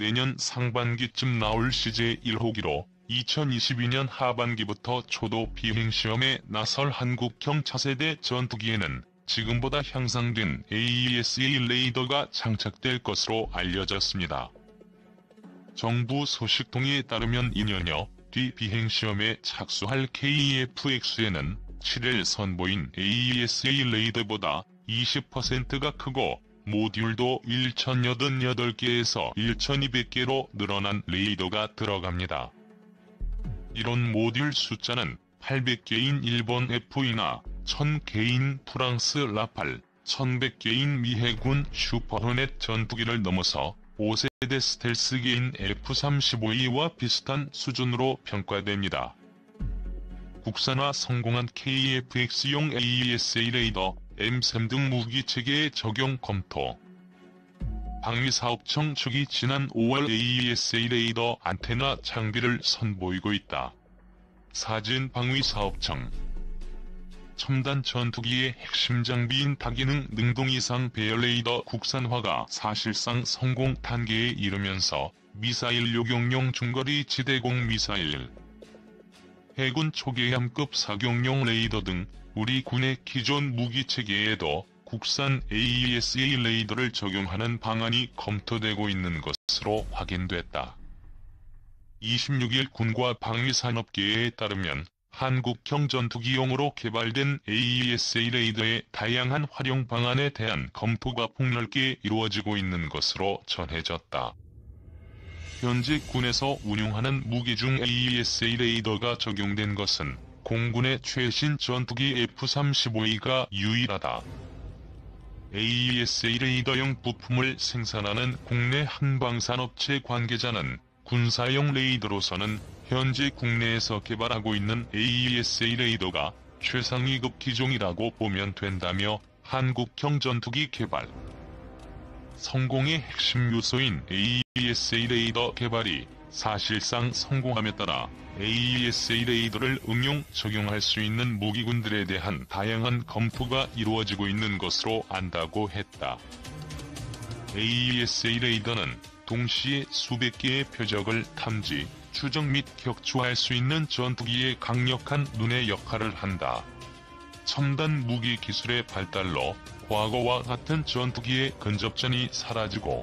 내년 상반기쯤 나올 CJ1호기로 2022년 하반기부터 초도 비행시험에 나설 한국형 차세대 전투기에는 지금보다 향상된 AESA 레이더가 장착될 것으로 알려졌습니다. 정부 소식통에 따르면 2년여 뒤 비행시험에 착수할 KF-X에는 7일 선보인 AESA 레이더보다 20%가 크고 모듈도 1088개에서 1200개로 늘어난 레이더가 들어갑니다. 이런 모듈 숫자는 800개인 일본 F이나 1000개인 프랑스 라팔, 1100개인 미 해군 슈퍼호넷 전투기를 넘어서 5세대 스텔스기인 F-35E와 비슷한 수준으로 평가됩니다. 국산화 성공한 KF-X용 AESA 레이더, M3 등 무기체계의 적용 검토. 방위사업청 측이 지난 5월 AESA 레이더 안테나 장비를 선보이고 있다. 사진 방위사업청. 첨단 전투기의 핵심 장비인 다기능 능동이상 배열 레이더 국산화가 사실상 성공 단계에 이르면서 미사일 요격용 중거리 지대공 미사일, 해군 초계함급 사격용 레이더 등 우리 군의 기존 무기체계에도 국산 AESA 레이더를 적용하는 방안이 검토되고 있는 것으로 확인됐다. 26일 군과 방위산업계에 따르면 한국형 전투기용으로 개발된 AESA 레이더의 다양한 활용 방안에 대한 검토가 폭넓게 이루어지고 있는 것으로 전해졌다. 현재 군에서 운용하는 무기 중 AESA 레이더가 적용된 것은 공군의 최신 전투기 F-35E가 유일하다. AESA 레이더용 부품을 생산하는 국내 한방산업체 관계자는 군사용 레이더로서는 현재 국내에서 개발하고 있는 AESA 레이더가 최상위급 기종이라고 보면 된다며 한국형 전투기 개발 성공의 핵심 요소인 AESA 레이더 개발이 사실상 성공함에 따라 AESA 레이더를 응용 적용할 수 있는 무기군들에 대한 다양한 검토가 이루어지고 있는 것으로 안다고 했다. AESA 레이더는 동시에 수백 개의 표적을 탐지, 추적 및 격추할 수 있는 전투기의 강력한 눈의 역할을 한다. 첨단 무기 기술의 발달로 과거와 같은 전투기의 근접전이 사라지고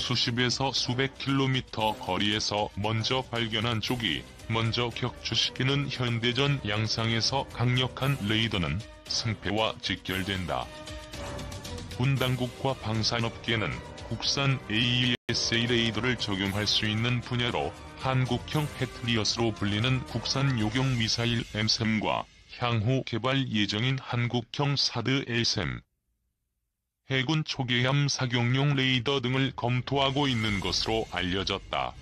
수십에서 수백 킬로미터 거리에서 먼저 발견한 적이 먼저 격추시키는 현대전 양상에서 강력한 레이더는 승패와 직결된다. 군 당국과 방산업계는 국산 AESA 레이더를 적용할 수 있는 분야로 한국형 패트리엇으로 불리는 국산 요격 미사일 M3과 향후 개발 예정인 한국형 사드 LSM, 해군 초계함 사격용 레이더 등을 검토하고 있는 것으로 알려졌다.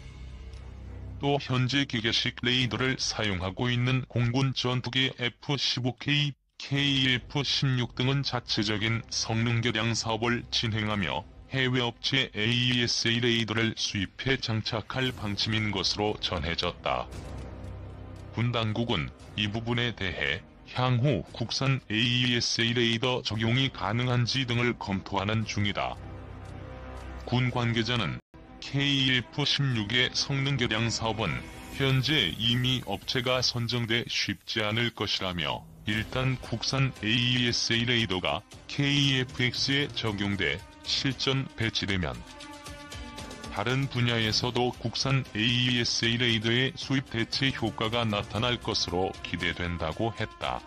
또 현재 기계식 레이더를 사용하고 있는 공군 전투기 F-15K, KF-16 등은 자체적인 성능 개량 사업을 진행하며 해외 업체 AESA 레이더를 수입해 장착할 방침인 것으로 전해졌다. 군 당국은 이 부분에 대해 향후 국산 AESA 레이더 적용이 가능한지 등을 검토하는 중이다. 군 관계자는 KF-16의 성능 개량 사업은 현재 이미 업체가 선정돼 쉽지 않을 것이라며 일단 국산 AESA 레이더가 KF-X에 적용돼 실전 배치되면 다른 분야에서도 국산 AESA 레이더의 수입 대체 효과가 나타날 것으로 기대된다고 했다.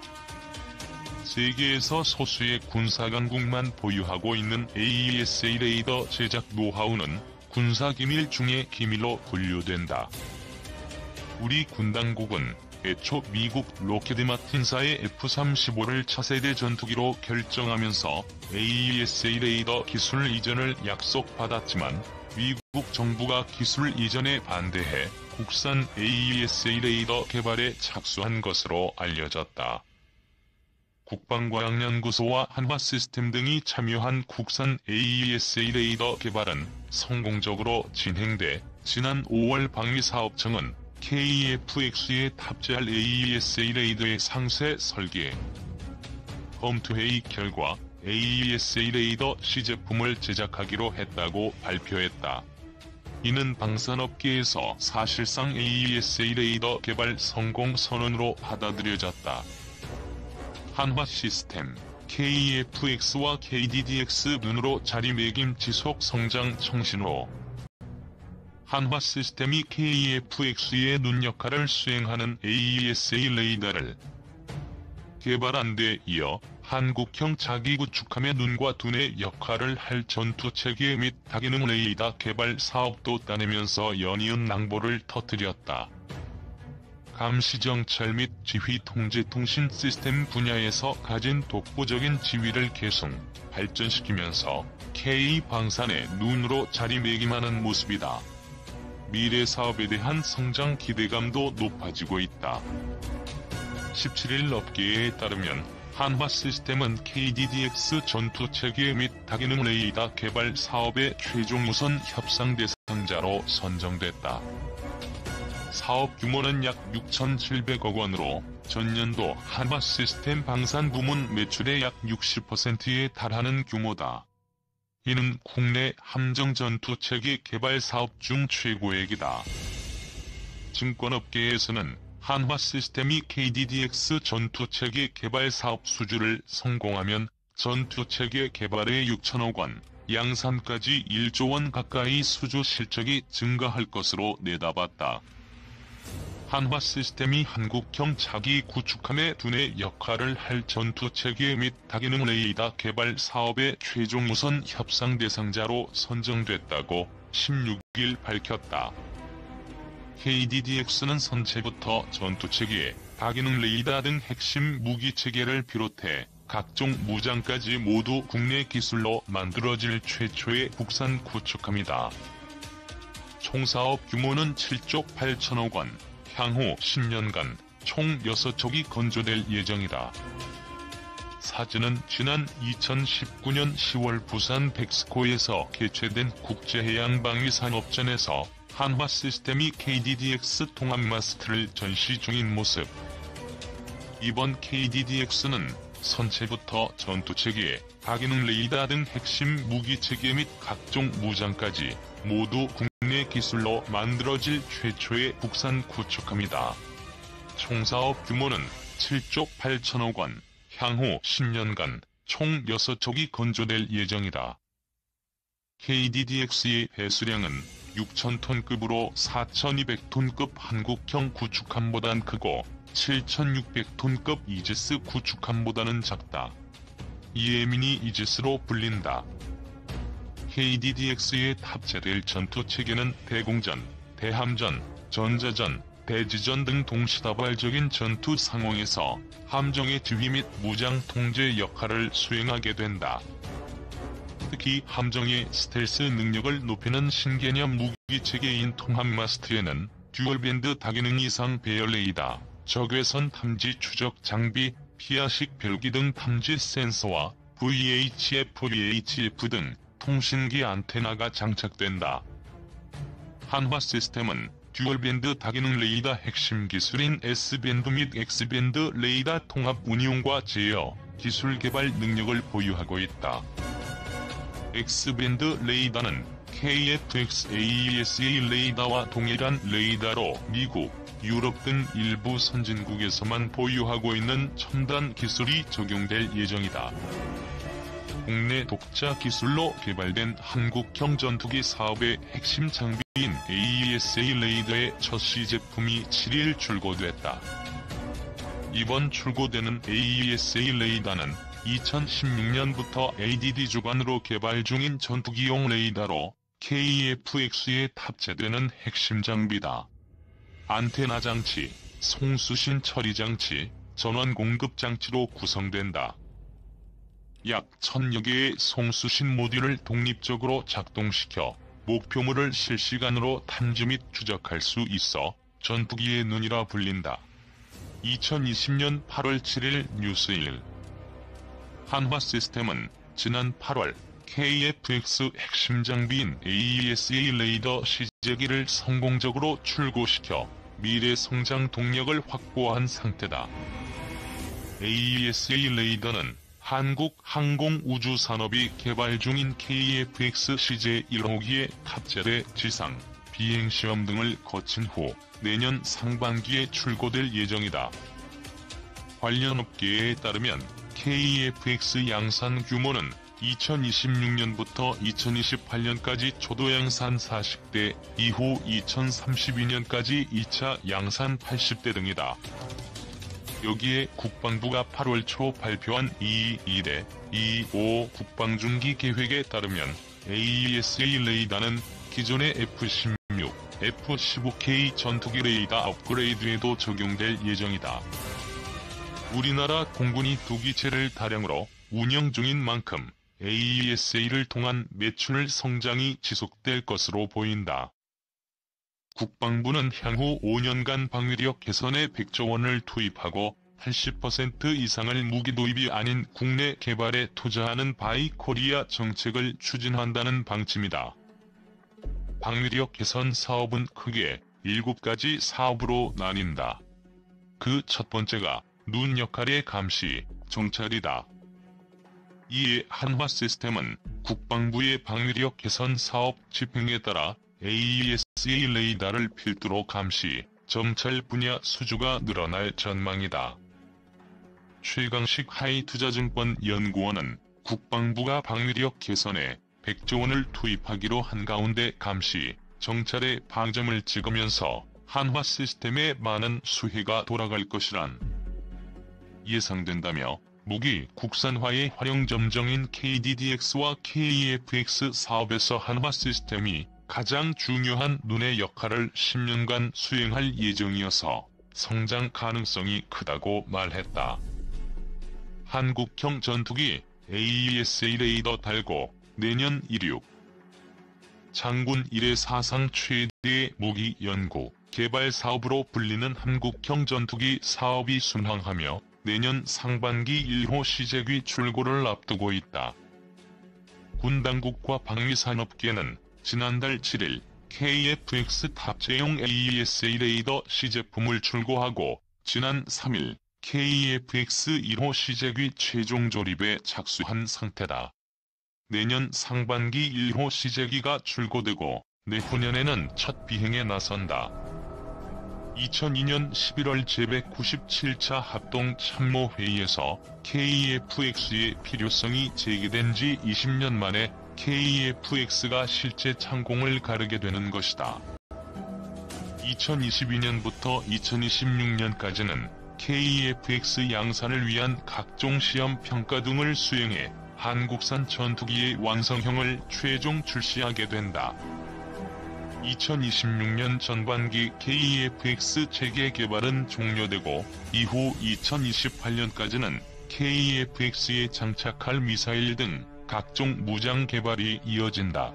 세계에서 소수의 군사강국만 보유하고 있는 AESA 레이더 제작 노하우는 군사기밀 중의 기밀로 분류된다. 우리 군 당국은 애초 미국 로키드 마틴사의 F-35를 차세대 전투기로 결정하면서 AESA 레이더 기술 이전을 약속받았지만 미국 정부가 기술 이전에 반대해 국산 AESA 레이더 개발에 착수한 것으로 알려졌다. 국방과학연구소와 한화시스템 등이 참여한 국산 AESA 레이더 개발은 성공적으로 진행돼 지난 5월 방위사업청은 KF-X에 탑재할 AESA 레이더의 상세 설계, 검토회의 결과 AESA 레이더 시제품을 제작하기로 했다고 발표했다. 이는 방산업계에서 사실상 AESA 레이더 개발 성공 선언으로 받아들여졌다. 한화시스템, KFX와 KDDX 눈으로 자리매김 지속 성장 청신호. 한화시스템이 KFX의 눈 역할을 수행하는 AESA 레이더를 개발한 데 이어 한국형 자기구축함의 눈과 두뇌 역할을 할 전투체계 및 다기능 레이더 개발 사업도 따내면서 연이은 낭보를 터뜨렸다. 감시정찰 및 지휘통제통신 시스템 분야에서 가진 독보적인 지위를 계승, 발전시키면서 K방산의 눈으로 자리매김하는 모습이다. 미래 사업에 대한 성장 기대감도 높아지고 있다. 17일 업계에 따르면 한화시스템은 KDDX 전투체계 및 다기능 레이더 개발 사업의 최종 우선 협상 대상자로 선정됐다. 사업 규모는 약 6,700억 원으로 전년도 한화시스템 방산 부문 매출의 약 60%에 달하는 규모다. 이는 국내 함정 전투체계 개발 사업 중 최고액이다. 증권업계에서는 한화시스템이 KDDX 전투체계 개발 사업 수주를 성공하면 전투체계 개발에 6천억 원, 양산까지 1조 원 가까이 수주 실적이 증가할 것으로 내다봤다. 한화시스템이 한국형 자기 구축함의 두뇌 역할을 할 전투체계 및 다기능 레이더 개발 사업의 최종 우선 협상 대상자로 선정됐다고 16일 밝혔다. KDDX는 선체부터 전투체계, 다기능 레이더 등 핵심 무기체계를 비롯해 각종 무장까지 모두 국내 기술로 만들어질 최초의 국산 구축함이다. 총 사업 규모는 7조 8천억 원, 향후 10년간 총 6척이 건조될 예정이다. 사진은 지난 2019년 10월 부산 백스코에서 개최된 국제해양방위산업전에서 한화시스템이 KDDX 통합마스트를 전시 중인 모습. 이번 KDDX는 선체부터 전투체계, 다기능 레이더 등 핵심 무기체계 및 각종 무장까지 모두 국내 기술로 만들어질 최초의 국산 구축함이다. 총 사업 규모는 7조 8천억 원, 향후 10년간 총 6척이 건조될 예정이다. KDDX의 배수량은 6,000톤급으로 4,200톤급 한국형 구축함보단 크고 7,600톤급 이지스 구축함보다는 작다. 이에미니 이지스로 불린다. KDDX에 탑재될 전투체계는 대공전, 대함전, 전자전, 대지전 등 동시다발적인 전투 상황에서 함정의 지휘 및 무장 통제 역할을 수행하게 된다. 특히 함정의 스텔스 능력을 높이는 신개념 무기체계인 통합마스트에는 듀얼밴드 다기능 이상 배열 레이더, 적외선 탐지 추적 장비, 피아식 별기 등 탐지 센서와 VHF, VHF 등 통신기 안테나가 장착된다. 한화시스템은 듀얼밴드 다기능 레이더 핵심 기술인 S밴드 및 X밴드 레이더 통합 운용과 제어, 기술 개발 능력을 보유하고 있다. X밴드 레이더는 KFX AESA 레이더와 동일한 레이더로 미국, 유럽 등 일부 선진국에서만 보유하고 있는 첨단 기술이 적용될 예정이다. 국내 독자 기술로 개발된 한국형 전투기 사업의 핵심 장비인 AESA 레이더의 첫 시제품이 7일 출고됐다. 이번 출고되는 AESA 레이더는 2016년부터 ADD 주관으로 개발 중인 전투기용 레이더로 KFX에 탑재되는 핵심 장비다. 안테나 장치, 송수신 처리 장치, 전원 공급 장치로 구성된다. 약 1000여 개의 송수신 모듈을 독립적으로 작동시켜 목표물을 실시간으로 탐지 및 추적할 수 있어 전투기의 눈이라 불린다. 2020년 8월 7일 뉴스일. 한화시스템은 지난 8월 KFX 핵심 장비인 AESA 레이더 시제기를 성공적으로 출고시켜 미래 성장 동력을 확보한 상태다. AESA 레이더는 한국 항공우주산업이 개발 중인 KFX CJ 1호기에 탑재돼 지상, 비행시험 등을 거친 후 내년 상반기에 출고될 예정이다. 관련 업계에 따르면 KF-X 양산 규모는 2026년부터 2028년까지 초도 양산 40대, 이후 2032년까지 2차 양산 80대 등이다. 여기에 국방부가 8월 초 발표한 2.1에 2.5 국방중기 계획에 따르면 AESA 레이더는 기존의 F-16, F-15K 전투기 레이더 업그레이드에도 적용될 예정이다. 우리나라 공군이 두 기체를 다량으로 운영 중인 만큼 AESA를 통한 매출 성장이 지속될 것으로 보인다. 국방부는 향후 5년간 방위력 개선에 100조 원을 투입하고 80% 이상을 무기 도입이 아닌 국내 개발에 투자하는 바이 코리아 정책을 추진한다는 방침이다. 방위력 개선 사업은 크게 7가지 사업으로 나뉜다. 그 첫 번째가 눈 역할의 감시, 정찰이다. 이에 한화 시스템은 국방부의 방위력 개선 사업 집행에 따라 AESA 레이더를 필두로 감시, 정찰 분야 수주가 늘어날 전망이다. 최강식 하이투자증권 연구원은 국방부가 방위력 개선에 100조 원을 투입하기로 한 가운데 감시, 정찰에 방점을 찍으면서 한화 시스템에 많은 수혜가 돌아갈 것이란 예상된다며 무기 국산화의 활용점정인 KDDX와 KEF-X 사업에서 한화 시스템이 가장 중요한 눈의 역할을 10년간 수행할 예정이어서 성장 가능성이 크다고 말했다. 한국형 전투기 AESA 레이더 달고 내년 16. 장군 이래 사상 최대의 무기 연구, 개발 사업으로 불리는 한국형 전투기 사업이 순항하며 내년 상반기 1호 시제기 출고를 앞두고 있다. 군 당국과 방위산업계는 지난달 7일 KF-X 탑재용 AESA 레이더 시제품을 출고하고 지난 3일 KF-X 1호 시제기 최종 조립에 착수한 상태다. 내년 상반기 1호 시제기가 출고되고 내후년에는 첫 비행에 나선다. 2002년 11월 제197차 합동참모회의에서 KEF-X의 필요성이 제기된 지 20년 만에 KEF-X가 실제 창공을 가르게 되는 것이다. 2022년부터 2026년까지는 KEF-X 양산을 위한 각종 시험 평가 등을 수행해 한국산 전투기의 완성형을 최종 출시하게 된다. 2026년 전반기 KEF-X 체계 개발은 종료되고 이후 2028년까지는 KEF-X에 장착할 미사일 등 각종 무장 개발이 이어진다.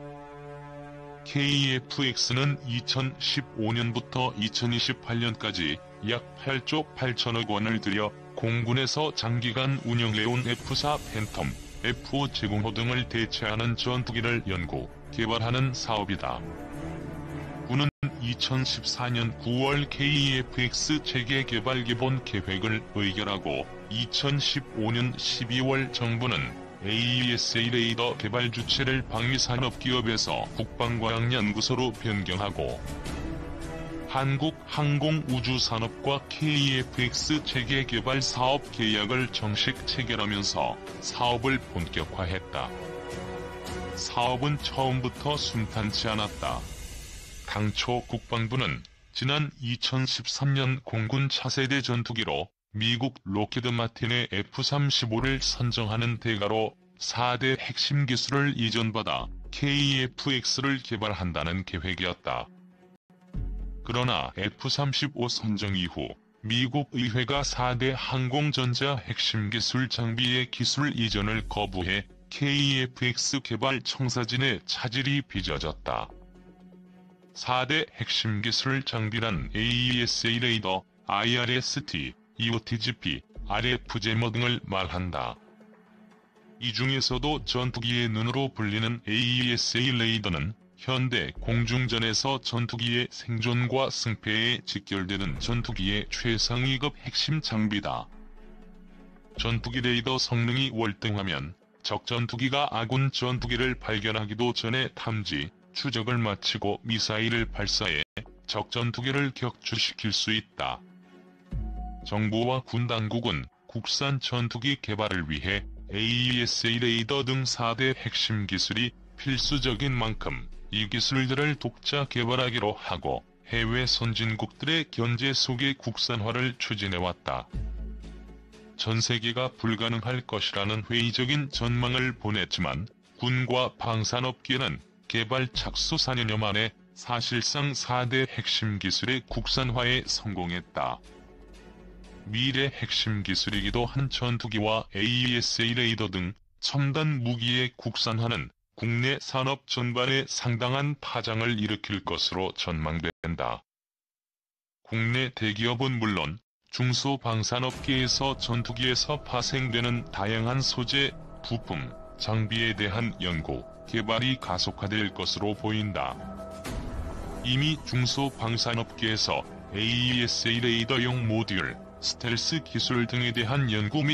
KEF-X는 2015년부터 2028년까지 약 8조 8천억 원을 들여 공군에서 장기간 운영해온 F-4 팬텀, F-5 제공호 등을 대체하는 전투기를 연구, 개발하는 사업이다. 군은 2014년 9월 KEF-X 체계 개발 기본 계획을 의결하고 2015년 12월 정부는 AESA 레이더 개발 주체를 방위산업기업에서 국방과학연구소로 변경하고 한국항공우주산업과 KEF-X 체계 개발 사업 계약을 정식 체결하면서 사업을 본격화했다. 사업은 처음부터 순탄치 않았다. 당초 국방부는 지난 2013년 공군 차세대 전투기로 미국 로키드 마틴의 F-35를 선정하는 대가로 4대 핵심 기술을 이전받아 KEF-X를 개발한다는 계획이었다. 그러나 F-35 선정 이후 미국 의회가 4대 항공전자 핵심 기술 장비의 기술 이전을 거부해 KEF-X 개발 청사진의 차질이 빚어졌다. 4대 핵심 기술 장비란 AESA 레이더, IRST, EOTGP, RF제모 등을 말한다. 이 중에서도 전투기의 눈으로 불리는 AESA 레이더는 현대 공중전에서 전투기의 생존과 승패에 직결되는 전투기의 최상위급 핵심 장비다. 전투기 레이더 성능이 월등하면 적 전투기가 아군 전투기를 발견하기도 전에 탐지, 추적을 마치고 미사일을 발사해 적 전투기를 격추시킬 수 있다. 정부와 군 당국은 국산 전투기 개발을 위해 AESA 레이더 등 4대 핵심 기술이 필수적인 만큼 이 기술들을 독자 개발하기로 하고 해외 선진국들의 견제 속에 국산화를 추진해왔다. 전 세계가 불가능할 것이라는 회의적인 전망을 보냈지만 군과 방산업계는 개발 착수 4년여 만에 사실상 4대 핵심 기술의 국산화에 성공했다. 미래 핵심 기술이기도 한 전투기와 AESA 레이더 등 첨단 무기의 국산화는 국내 산업 전반에 상당한 파장을 일으킬 것으로 전망된다. 국내 대기업은 물론 중소방산업계에서 전투기에서 파생되는 다양한 소재, 부품, 장비에 대한 연구, 개발이 가속화될 것으로 보인다. 이미 중소방산업계에서 AESA 레이더용 모듈, 스텔스 기술 등에 대한 연구 및